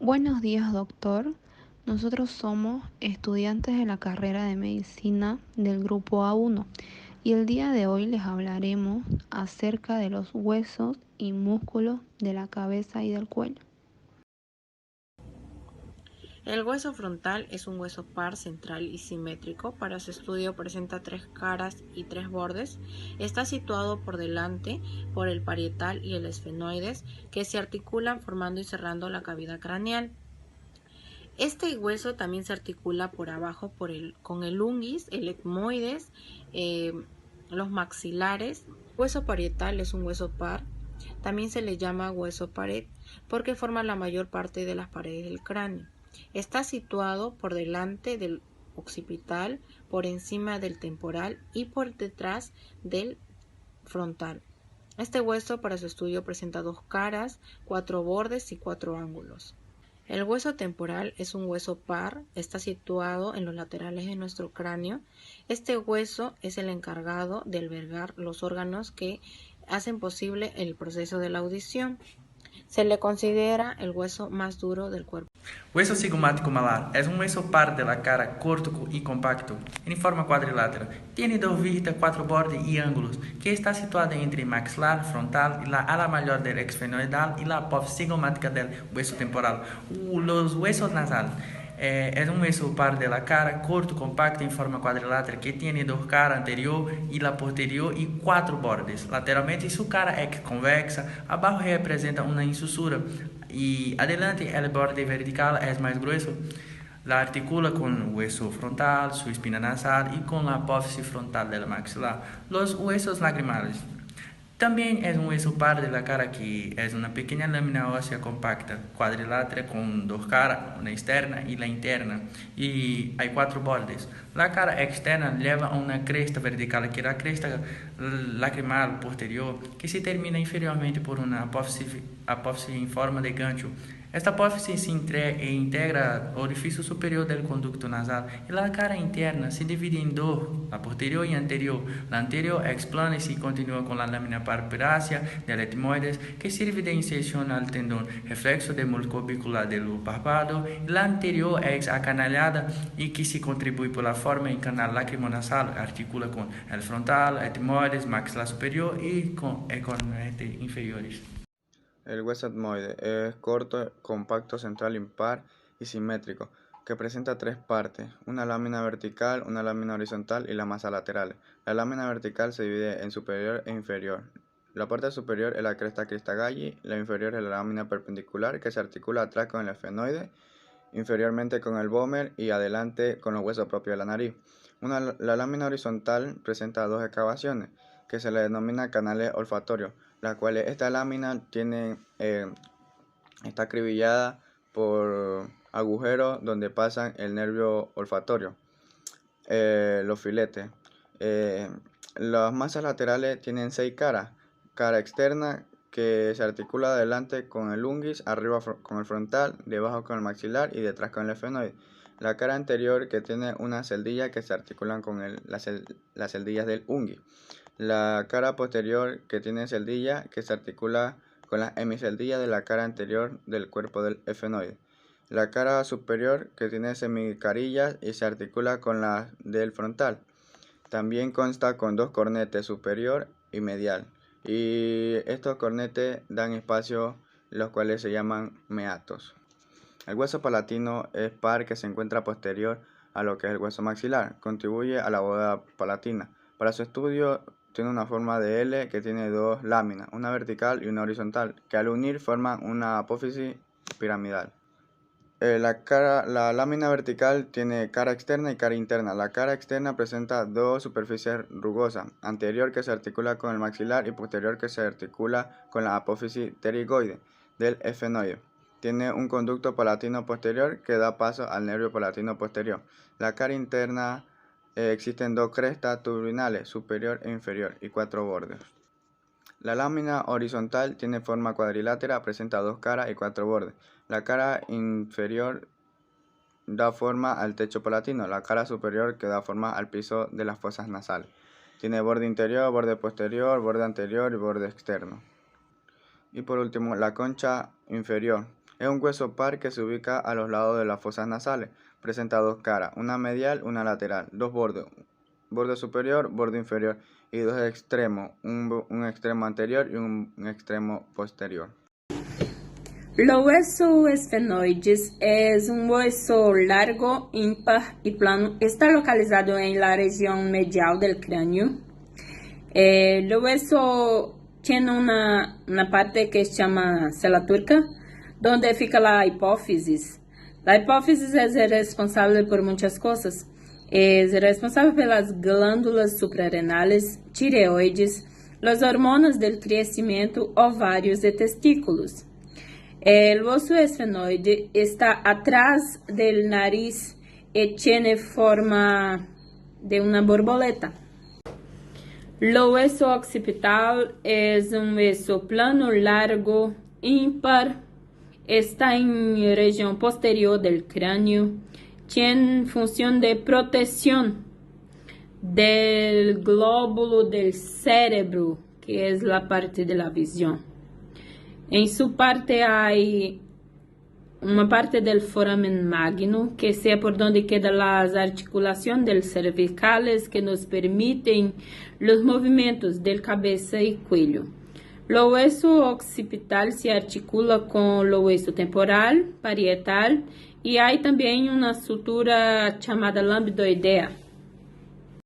Buenos días, doctor. Nosotros somos estudiantes de la carrera de medicina del grupo A1 y el día de hoy les hablaremos acerca de los huesos y músculos de la cabeza y del cuello. El hueso frontal es un hueso par central y simétrico. Para su estudio presenta 3 caras y 3 bordes. Está situado por delante por el parietal y el esfenoides, que se articulan formando y cerrando la cavidad craneal. Este hueso también se articula por abajo con el unguis, el etmoides, los maxilares. El hueso parietal es un hueso par. También se le llama hueso pared porque forma la mayor parte de las paredes del cráneo. Está situado por delante del occipital, por encima del temporal y por detrás del frontal. Este hueso para su estudio presenta 2 caras, 4 bordes y 4 ángulos. El hueso temporal es un hueso par, está situado en los laterales de nuestro cráneo. Este hueso es el encargado de albergar los órganos que hacen posible el proceso de la audición. Se le considera el hueso más duro del cuerpo. Hueso cigomático malar es un hueso par de la cara corto y compacto, en forma cuadrilátera. Tiene 2 4 bordes y ángulos, que está situado entre maxilar, frontal, y la ala mayor del exfenoidal y la apófisis cigomática del hueso temporal. Los huesos nasales. Es un hueso par de la cara, corto, compacto, en forma cuadrilátera, que tiene 2 caras anterior y la posterior y 4 bordes. Lateralmente su cara es convexa, abajo representa una incisura y adelante el borde vertical es más grueso. La articula con el hueso frontal, su espina nasal y con la apófisis frontal del maxilar. Los huesos lagrimales. También es un hueso par de la cara que es una pequeña lámina ósea compacta, cuadrilátera con 2 caras, una externa y la interna, y hay 4 bordes. La cara externa lleva una cresta vertical, que es la cresta lacrimal posterior, que se termina inferiormente por una apófisis en forma de gancho. Esta apófisis se integra al orificio superior del conducto nasal y la cara interna se divide en 2, la posterior y anterior. La anterior es plana y se continúa con la lámina parpirácea del etmoides, que sirve de inserción al tendón reflexo del músculo orbicular del párpado. La anterior es acanalada y que se contribuye por la forma en canal lacrimonasal, articula con el frontal, etmoides, maxilar superior y con inferiores. El hueso etmoide es corto, compacto, central, impar y simétrico, que presenta 3 partes, una lámina vertical, una lámina horizontal y la masa lateral. La lámina vertical se divide en superior e inferior. La parte superior es la cresta Cristagalli, la inferior es la lámina perpendicular que se articula atrás con el esfenoide, inferiormente con el vómer y adelante con los huesos propios de la nariz. La lámina horizontal presenta 2 excavaciones, que se le denomina canales olfatorios, las cuales esta lámina está acribillada por agujeros donde pasan el nervio olfatorio, los filetes. Las masas laterales tienen 6 caras. Cara externa, que se articula adelante con el unguis, arriba con el frontal, debajo con el maxilar y detrás con el efenoide. La cara anterior, que tiene una celdilla que se articulan con las celdillas del unguis. La cara posterior, que tiene celdilla que se articula con las hemiceldillas de la cara anterior del cuerpo del efenoide. La cara superior, que tiene semicarillas y se articula con la del frontal. También consta con 2 cornetes, superior y medial. Y estos cornetes dan espacio, los cuales se llaman meatos. El hueso palatino es par, que se encuentra posterior a lo que es el hueso maxilar. Contribuye a la bóveda palatina. Para su estudio tiene una forma de L, que tiene 2 láminas, una vertical y una horizontal, que al unir forman una apófisis piramidal. La lámina vertical tiene cara externa y cara interna. La cara externa presenta 2 superficies rugosas, anterior que se articula con el maxilar y posterior que se articula con la apófisis pterigoide del efenoide. Tiene un conducto palatino posterior que da paso al nervio palatino posterior. La cara interna existen 2 crestas turbinales, superior e inferior, y 4 bordes. La lámina horizontal tiene forma cuadrilátera, presenta 2 caras y 4 bordes. La cara inferior da forma al techo palatino, la cara superior que da forma al piso de las fosas nasales. Tiene borde interior, borde posterior, borde anterior y borde externo. Y por último, la concha inferior Es un hueso par que se ubica a los lados de las fosas nasales. Presenta dos caras, una medial, una lateral, dos bordes, borde superior, borde inferior y dos extremos, un extremo anterior y un extremo posterior. Los huesos esfenoides es un hueso largo, ímpar y plano. Está localizado en la región medial del cráneo. El hueso tiene una parte que se llama cela turca, donde fica la hipófisis. La hipófisis es responsable por muchas cosas. Es responsable por las glándulas suprarrenales, tireoides, las hormonas del crecimiento, ovarios y testículos. El hueso esfenoide está atrás del nariz y tiene forma de una borboleta. El hueso occipital es un hueso plano, largo, ímpar. Está en la región posterior del cráneo. Tiene función de protección del glóbulo del cerebro, que es la parte de la visión. En su parte hay una parte del foramen magno, que sea por donde quedan las articulaciones del cervicales que nos permiten los movimientos del cabeza y cuello. El hueso occipital se articula con el hueso temporal, parietal y hay también una sutura llamada lambdoidea.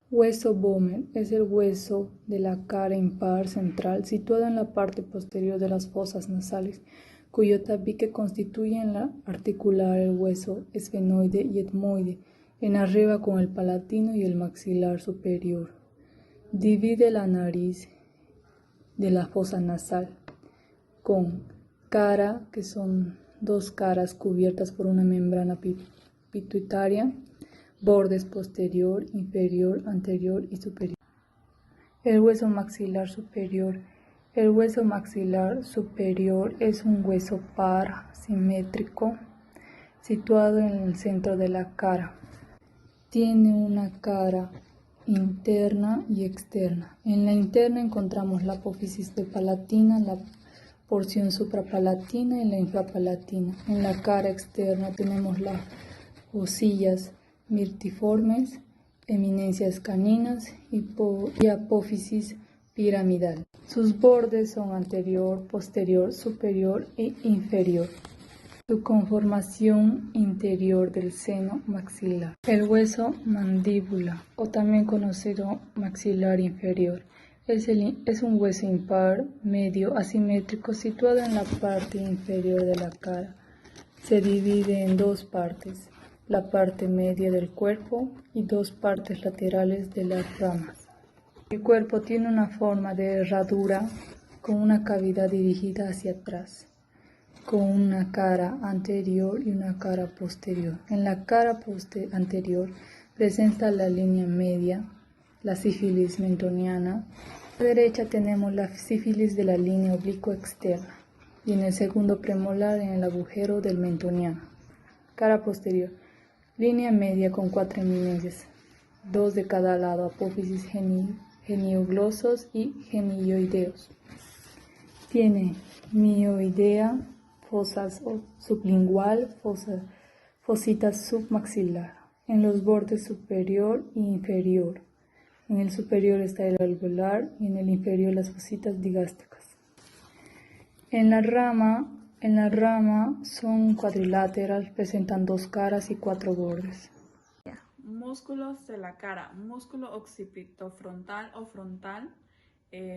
Hueso Böhmer es el hueso de la cara impar central situado en la parte posterior de las fosas nasales, cuyo tabique constituye en la articular el hueso esfenoide y etmoide, en arriba con el palatino y el maxilar superior. Divide la nariz de la fosa nasal, con cara, que son dos caras cubiertas por una membrana pituitaria, bordes posterior, inferior, anterior y superior. El hueso maxilar superior. El hueso maxilar superior es un hueso par simétrico situado en el centro de la cara. Tiene una cara interna y externa. En la interna encontramos la apófisis de palatina, la porción suprapalatina y la infrapalatina. En la cara externa tenemos las osillas mirtiformes, eminencias caninas y apófisis piramidal. Sus bordes son anterior, posterior, superior e inferior. Su conformación interior del seno maxilar. El hueso mandíbula, o también conocido maxilar inferior, es un hueso impar, medio, asimétrico, situado en la parte inferior de la cara. Se divide en dos partes, la parte media del cuerpo y dos partes laterales de las ramas. El cuerpo tiene una forma de herradura con una cavidad dirigida hacia atrás, con una cara anterior y una cara posterior. En la cara anterior presenta la línea media, la sífilis mentoniana. A la derecha tenemos la sífilis de la línea oblicua externa y en el segundo premolar en el agujero del mentoniano. Cara posterior. Línea media con 4 eminencias, 2 de cada lado, apófisis genioglosos y genioideos. Tiene mioidea, fosas sublingual, fositas submaxilar, en los bordes superior e inferior. En el superior está el alveolar y en el inferior las fositas digástricas. En la rama son cuadriláteras, presentan 2 caras y 4 bordes. Músculos de la cara: músculo occipitofrontal o frontal,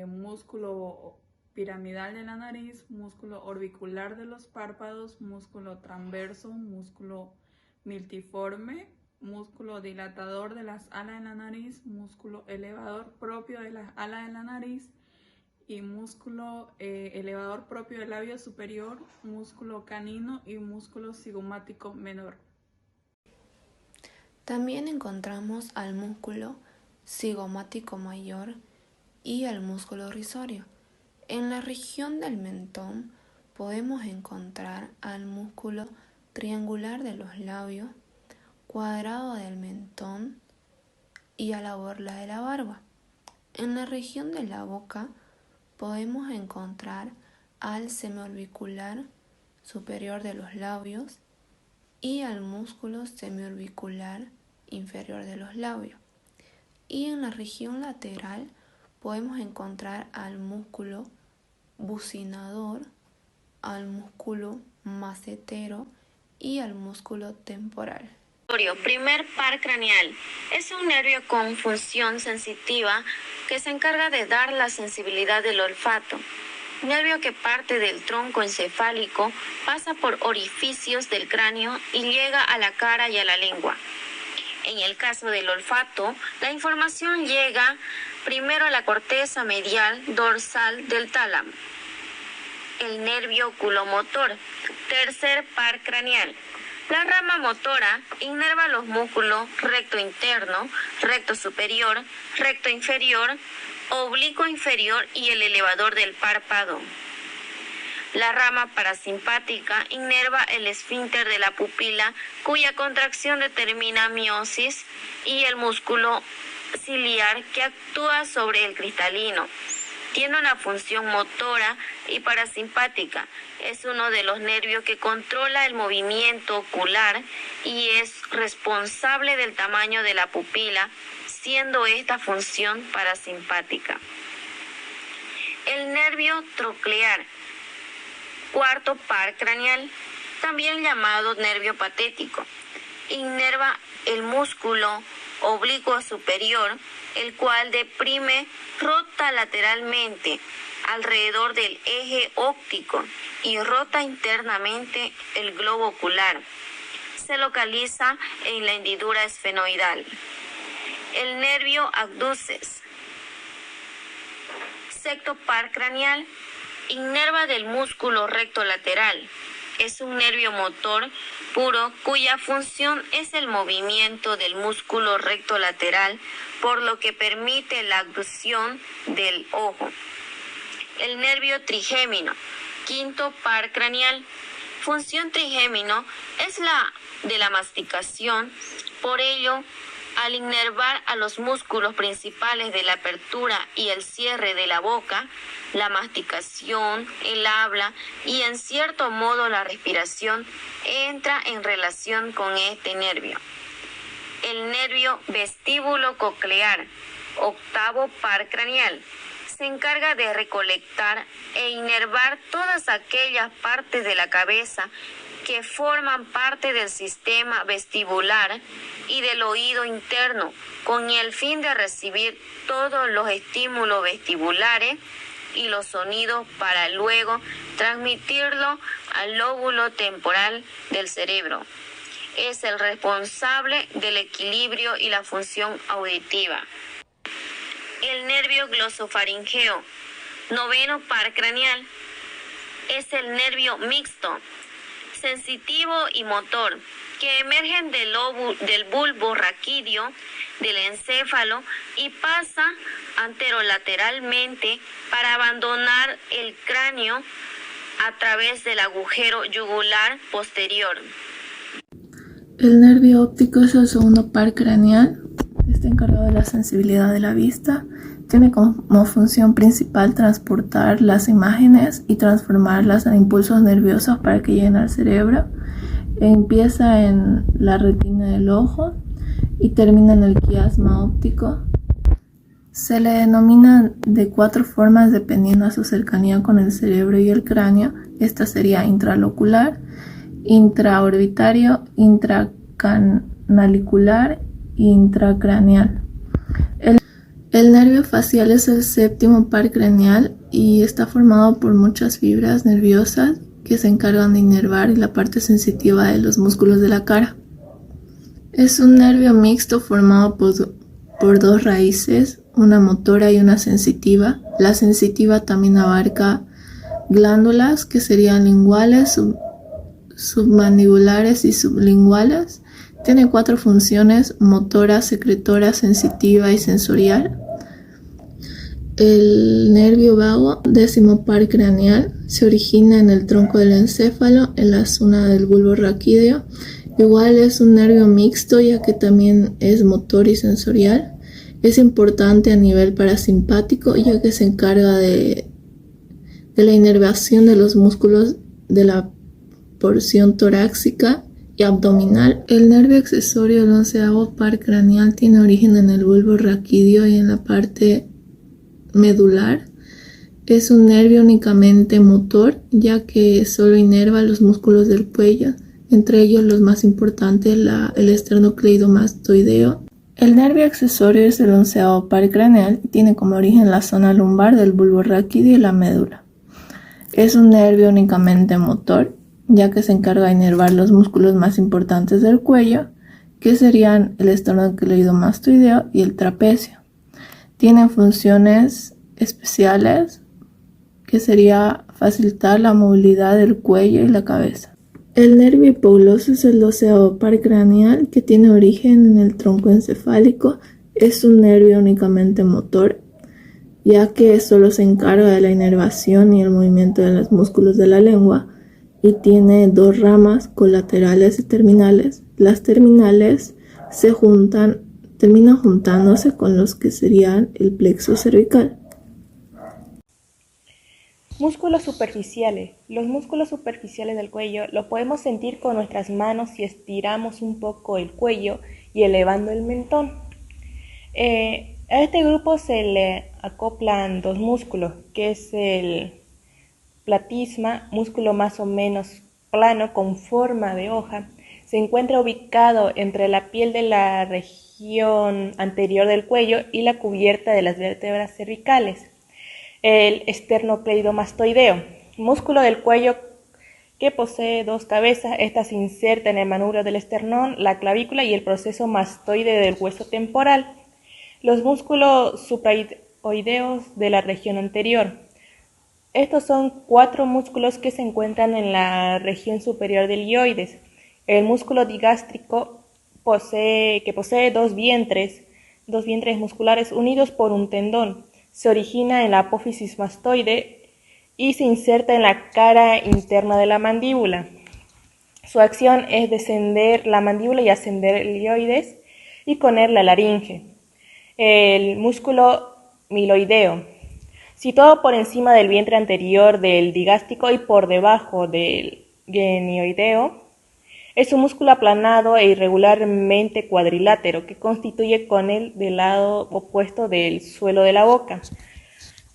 músculo piramidal de la nariz, músculo orbicular de los párpados, músculo transverso, músculo miltiforme, músculo dilatador de las alas de la nariz, músculo elevador propio de las alas de la nariz y músculo elevador propio del labio superior, músculo canino y músculo cigomático menor. También encontramos al músculo cigomático mayor y al músculo risorio. En la región del mentón podemos encontrar al músculo triangular de los labios, cuadrado del mentón y a la borla de la barba. En la región de la boca podemos encontrar al semiorbicular superior de los labios y al músculo semiorbicular inferior de los labios. Y en la región lateral podemos encontrar al músculo bucinador, al músculo macetero y al músculo temporal. Primer par craneal. Es un nervio con función sensitiva que se encarga de dar la sensibilidad del olfato. Nervio que parte del tronco encefálico, pasa por orificios del cráneo y llega a la cara y a la lengua. En el caso del olfato, la información llega primero a la corteza medial dorsal del tálamo. El nervio oculomotor. Tercer par craneal. La rama motora inerva los músculos recto interno, recto superior, recto inferior, oblicuo inferior y el elevador del párpado. La rama parasimpática inerva el esfínter de la pupila, cuya contracción determina miosis, y el músculo ciliar que actúa sobre el cristalino. Tiene una función motora y parasimpática. Es uno de los nervios que controla el movimiento ocular y es responsable del tamaño de la pupila, siendo esta función parasimpática. El nervio troclear. Cuarto par craneal, también llamado nervio patético, inerva el músculo oblicuo superior, el cual deprime, rota lateralmente alrededor del eje óptico y rota internamente el globo ocular. Se localiza en la hendidura esfenoidal. El nervio abduces. Sexto par craneal, inerva del músculo recto lateral. Es un nervio motor puro cuya función es el movimiento del músculo recto lateral, por lo que permite la abducción del ojo. El nervio trigémino. Quinto par craneal. Función trigémino es la de la masticación, por ello, al inervar a los músculos principales de la apertura y el cierre de la boca, la masticación, el habla y en cierto modo la respiración entra en relación con este nervio. El nervio vestíbulo coclear, octavo par craneal, se encarga de recolectar e inervar todas aquellas partes de la cabeza que forman parte del sistema vestibular y del oído interno, con el fin de recibir todos los estímulos vestibulares y los sonidos para luego transmitirlo al lóbulo temporal del cerebro. Es el responsable del equilibrio y la función auditiva. El nervio glosofaringeo, noveno par craneal, es el nervio mixto, sensitivo y motor, que emergen del bulbo raquídeo del encéfalo y pasa anterolateralmente para abandonar el cráneo a través del agujero yugular posterior. El nervio óptico es el segundo par craneal. Está encargado de la sensibilidad de la vista. Tiene como función principal transportar las imágenes y transformarlas en impulsos nerviosos para que lleguen al cerebro. Empieza en la retina del ojo y termina en el quiasma óptico. Se le denomina de 4 formas dependiendo a su cercanía con el cerebro y el cráneo. Esta sería intralocular, intraorbitario, intracanalicular e intracraneal. El nervio facial es el séptimo par craneal y está formado por muchas fibras nerviosas que se encargan de inervar la parte sensitiva de los músculos de la cara. Es un nervio mixto formado por 2 raíces, una motora y una sensitiva. La sensitiva también abarca glándulas que serían linguales, submandibulares y sublinguales. Tiene 4 funciones: motora, secretora, sensitiva y sensorial. El nervio vago, décimo par craneal, se origina en el tronco del encéfalo, en la zona del bulbo raquídeo. Igual es un nervio mixto, ya que también es motor y sensorial. Es importante a nivel parasimpático, ya que se encarga de la inervación de los músculos de la porción torácica y abdominal. El nervio accesorio del 11º par craneal tiene origen en el bulbo raquídeo y en la parte medular. Es un nervio únicamente motor, ya que solo inerva los músculos del cuello, entre ellos los más importantes, el esternocleidomastoideo. El nervio accesorio es el 11º par craneal y tiene como origen la zona lumbar del bulbo raquídeo y la médula. Es un nervio únicamente motor, ya que se encarga de inervar los músculos más importantes del cuello, que serían el esternocleidomastoideo y el trapecio. Tiene funciones especiales, que sería facilitar la movilidad del cuello y la cabeza. El nervio hipogloso es el 12º par craneal, que tiene origen en el tronco encefálico. Es un nervio únicamente motor, ya que solo se encarga de la inervación y el movimiento de los músculos de la lengua, y tiene dos ramas colaterales y terminales. Las terminales terminan juntándose con los que serían el plexo cervical. Músculos superficiales. Los músculos superficiales del cuello los podemos sentir con nuestras manos si estiramos un poco el cuello y elevando el mentón. A este grupo se le acoplan dos músculos, que es el platisma, músculo más o menos plano con forma de hoja. Se encuentra ubicado entre la piel de la región anterior del cuello y la cubierta de las vértebras cervicales. El esternocleidomastoideo, músculo del cuello que posee dos cabezas. Esta se inserta en el manubrio del esternón, la clavícula y el proceso mastoide del hueso temporal. Los músculos supraoideos de la región anterior. Estos son 4 músculos que se encuentran en la región superior del hioides. El músculo digástrico que posee dos vientres musculares unidos por un tendón. Se origina en la apófisis mastoide y se inserta en la cara interna de la mandíbula. Su acción es descender la mandíbula y ascender el hioides y con él la laringe. El músculo miloideo, situado por encima del vientre anterior del digástrico y por debajo del genioideo, es un músculo aplanado e irregularmente cuadrilátero que constituye con él del lado opuesto del suelo de la boca.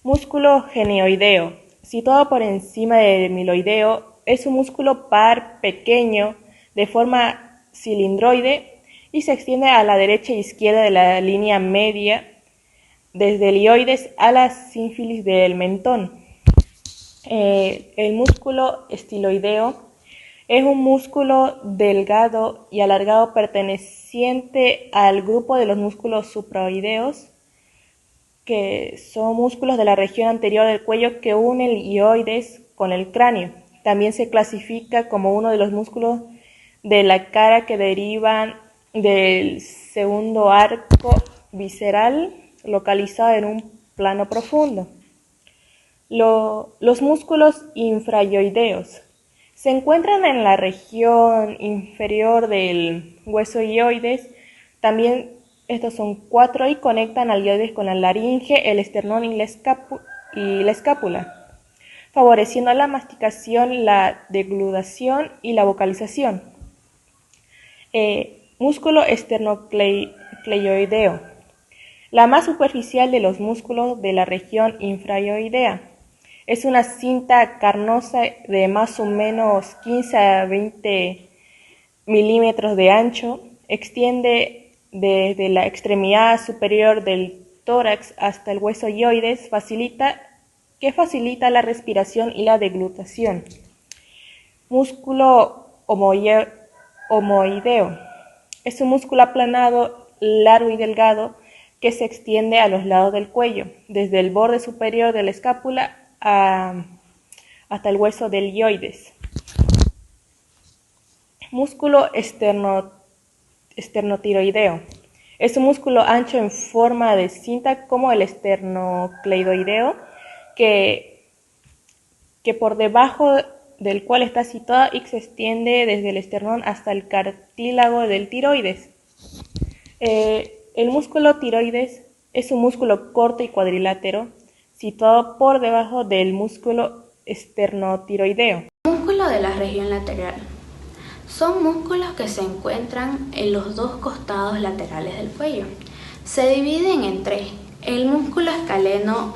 Músculo genioideo, situado por encima del miloideo, es un músculo par pequeño de forma cilindroide y se extiende a la derecha e izquierda de la línea media desde el hioides a la sínfisis del mentón. El músculo estiloideo es un músculo delgado y alargado perteneciente al grupo de los músculos supraoideos, que son músculos de la región anterior del cuello que unen el hioides con el cráneo. También se clasifica como uno de los músculos de la cara que derivan del segundo arco visceral localizado en un plano profundo. Los músculos infrahioideos se encuentran en la región inferior del hueso hioides. También estos son 4 y conectan al hioides con la laringe, el esternón y la escápula, favoreciendo la masticación, la degludación y la vocalización. Músculo esternocleidoideo, la más superficial de los músculos de la región infrahioidea. Es una cinta carnosa de más o menos 15 a 20 milímetros de ancho. Extiende desde la extremidad superior del tórax hasta el hueso hioides, que facilita la respiración y la deglutación. Músculo homoideo. Es un músculo aplanado, largo y delgado que se extiende a los lados del cuello, desde el borde superior de la escápula hasta el hueso del hioides. Músculo esternotiroideo. Es un músculo ancho en forma de cinta como el esternocleidoideo, que por debajo del cual está situado y se extiende desde el esternón hasta el cartílago del tiroides. El músculo tiroides es un músculo corto y cuadrilátero situado por debajo del músculo esternotiroideo. El músculo de la región lateral. Son músculos que se encuentran en los dos costados laterales del cuello. Se dividen en tres: el músculo escaleno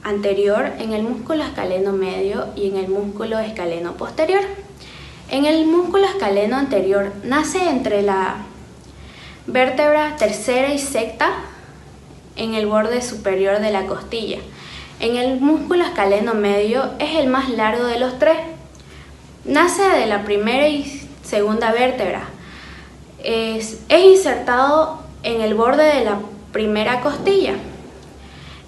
anterior, en el músculo escaleno medio y en el músculo escaleno posterior. En el músculo escaleno anterior nace entre la vértebra tercera y sexta en el borde superior de la costilla. En el músculo escaleno medio es el más largo de los tres. Nace de la primera y segunda vértebra. Es insertado en el borde de la primera costilla.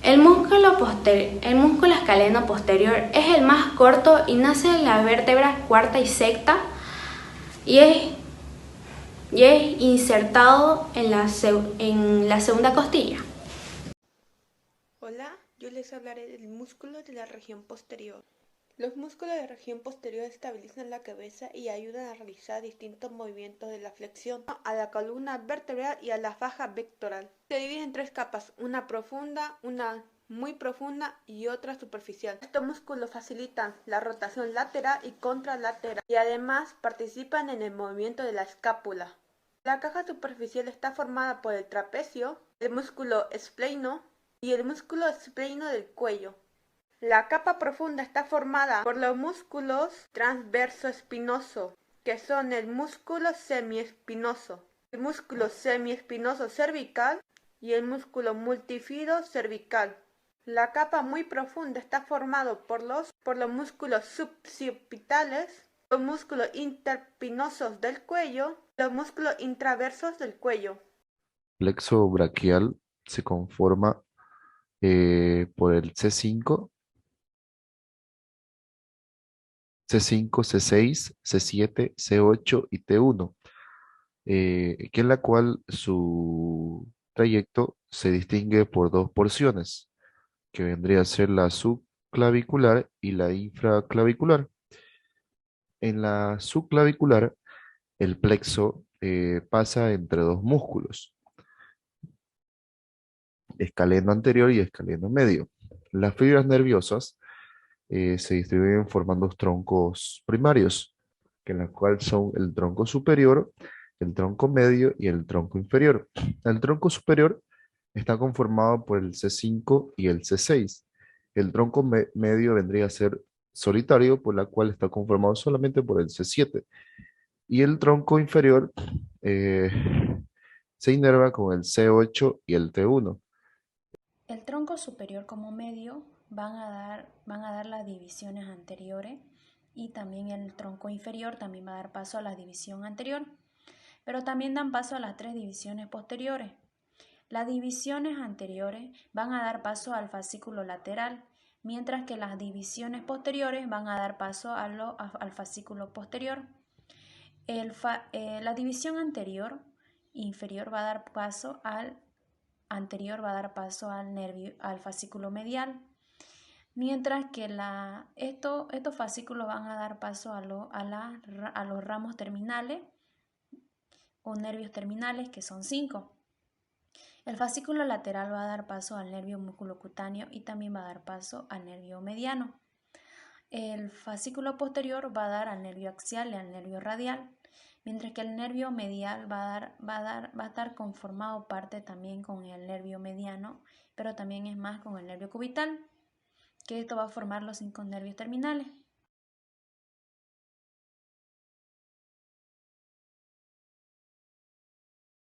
El músculo escaleno posterior es el más corto y nace en la vértebra cuarta y sexta y es insertado en la segunda costilla. Hola, yo les hablaré del músculo de la región posterior. Los músculos de la región posterior estabilizan la cabeza y ayudan a realizar distintos movimientos de la flexión a la columna vertebral y a la faja pectoral. Se dividen en tres capas, una profunda, una muy profunda y otra superficial. Estos músculos facilitan la rotación lateral y contralateral y además participan en el movimiento de la escápula. La caja superficial está formada por el trapecio, el músculo espleno y el músculo espleno del cuello. La capa profunda está formada por los músculos transverso-espinoso, que son el músculo semiespinoso, el músculo semiespinoso cervical y el músculo multífido cervical. La capa muy profunda está formada por los músculos suboccipitales, los músculos interspinosos del cuello, los músculos intraversos del cuello. El plexo braquial se conforma por el C5, C6, C7, C8 y T1, que en la cual su trayecto se distingue por dos porciones, que vendría a ser la subclavicular y la infraclavicular. En la subclavicular, el plexo pasa entre dos músculos, escaleno anterior y escaleno medio. Las fibras nerviosas se distribuyen formando troncos primarios, que en la cual son el tronco superior, el tronco medio y el tronco inferior. El tronco superior está conformado por el C5 y el C6. El tronco medio vendría a ser solitario, por la cual está conformado solamente por el C7. Y el tronco inferior eh, se inerva con el C8 y el T1. El tronco superior como medio van a dar las divisiones anteriores y también el tronco inferior también va a dar paso a la división anterior, pero también dan paso a las tres divisiones posteriores. Las divisiones anteriores van a dar paso al fascículo lateral, mientras que las divisiones posteriores van a dar paso al fascículo posterior. La división inferior va a dar paso al nervio, al fascículo medial, mientras que estos fascículos van a dar paso a los ramos terminales o nervios terminales, que son 5. El fascículo lateral va a dar paso al nervio musculocutáneo y también va a dar paso al nervio mediano. El fascículo posterior va a dar al nervio axial y al nervio radial, mientras que el nervio medial va a estar conformado parte también con el nervio mediano, pero también es más con el nervio cubital, que esto va a formar los 5 nervios terminales.